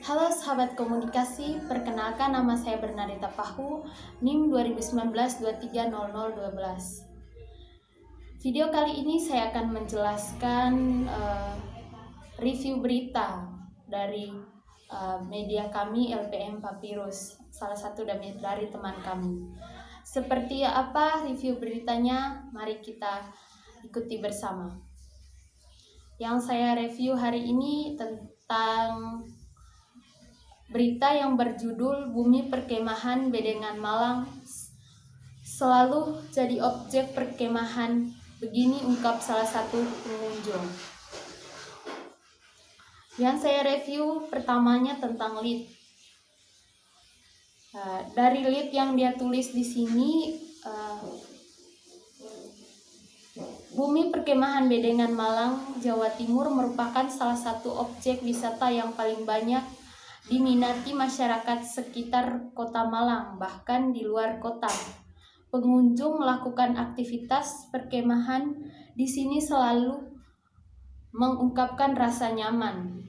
Halo sahabat komunikasi, perkenalkan nama saya Bernadetta Pahu, NIM 2019-230012. Video kali ini saya akan menjelaskan review berita dari media kami LPM Papyrus, salah satu dari teman kami. Seperti apa review beritanya? Mari kita ikuti bersama. Yang saya review hari ini tentang berita yang berjudul Bumi Perkemahan Bedengan Malang selalu jadi objek perkemahan, begini ungkap salah satu pengunjung. Yang saya review pertamanya tentang lead. Dari lead yang dia tulis di sini, Bumi Perkemahan Bedengan Malang, Jawa Timur merupakan salah satu objek wisata yang paling banyak diminati masyarakat sekitar Kota Malang, bahkan di luar kota. Pengunjung melakukan aktivitas perkemahan di sini selalu mengungkapkan rasa nyaman.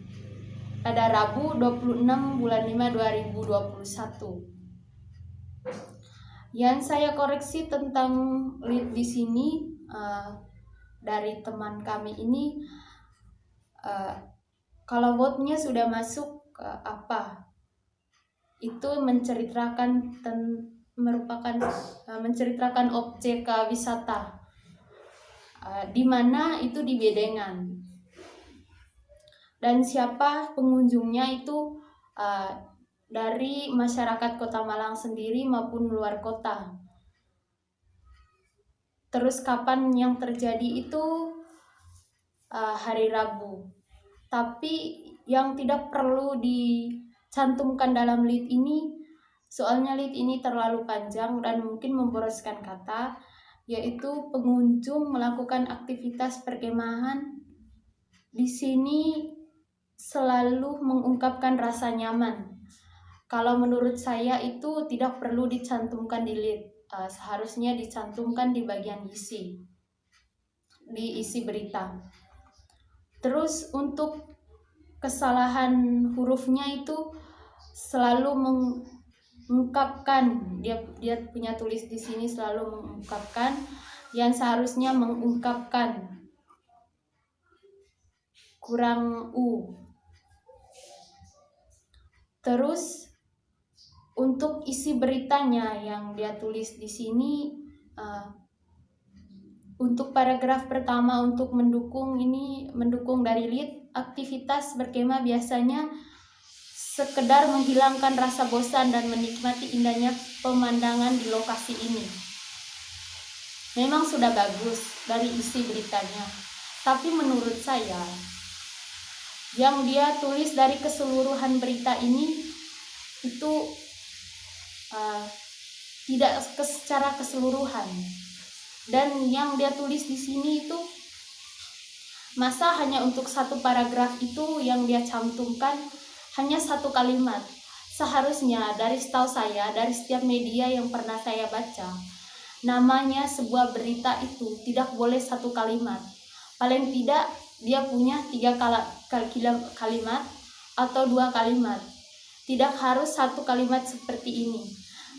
Pada Rabu 26 bulan 5 2021. Yang saya koreksi tentang lead di sini dari teman kami ini, kalau vote-nya sudah masuk itu menceritakan objek wisata, di mana itu di Bedengan, dan siapa pengunjungnya itu dari masyarakat Kota Malang sendiri maupun luar kota. Terus kapan yang terjadi itu hari Rabu. Tapi yang tidak perlu dicantumkan dalam lead ini, soalnya lead ini terlalu panjang dan mungkin memboroskan kata, yaitu pengunjung melakukan aktivitas perkemahan di sini selalu mengungkapkan rasa nyaman. Kalau menurut saya itu tidak perlu dicantumkan di lead, seharusnya dicantumkan di bagian di isi berita. Terus untuk kesalahan hurufnya itu selalu mengungkapkan, dia punya tulis di sini selalu mengungkapkan yang seharusnya mengungkapkan, kurang u. Terus untuk isi beritanya yang dia tulis di sini, untuk paragraf pertama untuk mendukung dari lead, aktivitas berkemah biasanya sekedar menghilangkan rasa bosan dan menikmati indahnya pemandangan di lokasi ini. Memang sudah bagus dari isi beritanya, tapi menurut saya yang dia tulis dari keseluruhan berita ini itu tidak secara keseluruhan. Dan yang dia tulis di sini itu masa hanya untuk satu paragraf itu yang dia cantumkan hanya satu kalimat. Seharusnya dari setahu saya, dari setiap media yang pernah saya baca, namanya sebuah berita itu tidak boleh satu kalimat. Paling tidak dia punya 3 kalimat atau 2 kalimat. Tidak harus satu kalimat seperti ini.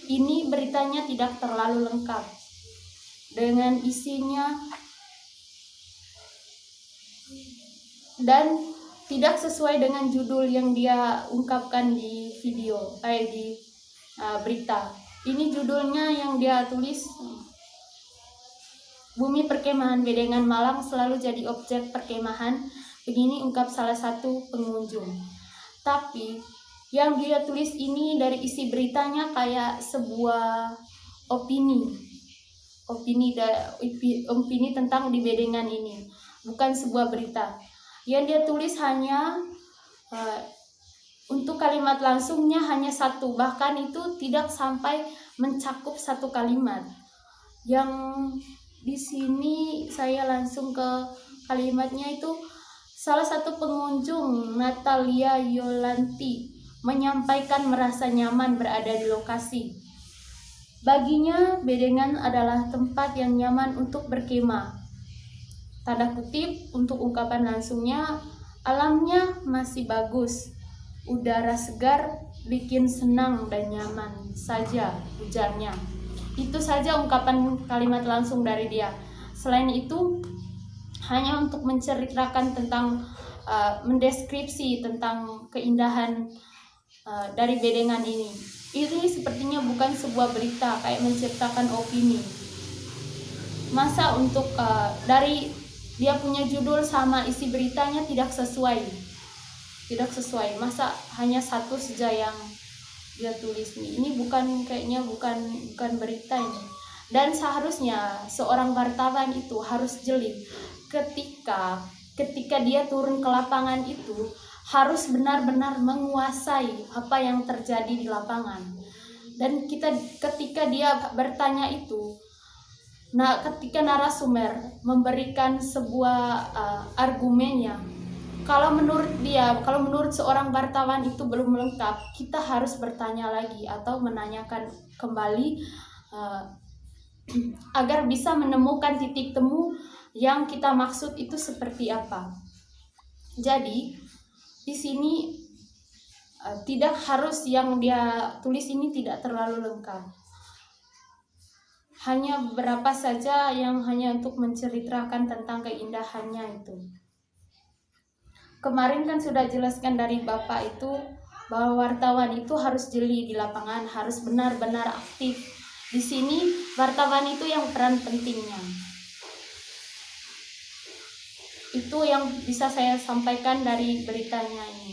Ini beritanya tidak terlalu lengkap dengan isinya dan tidak sesuai dengan judul yang dia ungkapkan di video di berita. Ini judulnya yang dia tulis, Bumi Perkemahan Bedengan Malang selalu jadi objek perkemahan, begini ungkap salah satu pengunjung. Tapi yang dia tulis ini dari isi beritanya kayak sebuah opini tentang di Bedengan ini, bukan sebuah berita. Yang dia tulis hanya untuk kalimat langsungnya hanya satu, bahkan itu tidak sampai mencakup satu kalimat. Yang di sini saya langsung ke kalimatnya itu, salah satu pengunjung Natalia Yolanti menyampaikan merasa nyaman berada di lokasi. Baginya, Bedengan adalah tempat yang nyaman untuk berkemah. Tanda kutip untuk ungkapan langsungnya, alamnya masih bagus. udara segar bikin senang dan nyaman saja, ujarnya. Itu saja ungkapan kalimat langsung dari dia. Selain itu, hanya untuk menceritakan tentang mendeskripsi tentang keindahan dari bedengan ini. Ini sepertinya bukan sebuah berita, kayak menceritakan opini. Masa untuk dari dia punya judul sama isi beritanya tidak sesuai. Masa hanya satu saja yang dia tulis nih. Ini kayaknya bukan berita ini. Dan seharusnya seorang wartawan itu harus jeli ketika dia turun ke lapangan itu, harus benar-benar menguasai apa yang terjadi di lapangan. Dan ketika dia bertanya itu, ketika narasumber memberikan sebuah argumennya, kalau menurut seorang wartawan itu belum lengkap, kita harus bertanya lagi atau menanyakan kembali agar bisa menemukan titik temu yang kita maksud itu seperti apa. Jadi di sini tidak harus yang dia tulis ini tidak terlalu lengkap. Hanya beberapa saja yang hanya untuk menceritakan tentang keindahannya itu. Kemarin kan sudah jelaskan dari Bapak itu bahwa wartawan itu harus jeli di lapangan, harus benar-benar aktif. Di sini wartawan itu yang peran pentingnya. Itu yang bisa saya sampaikan dari beritanya ini.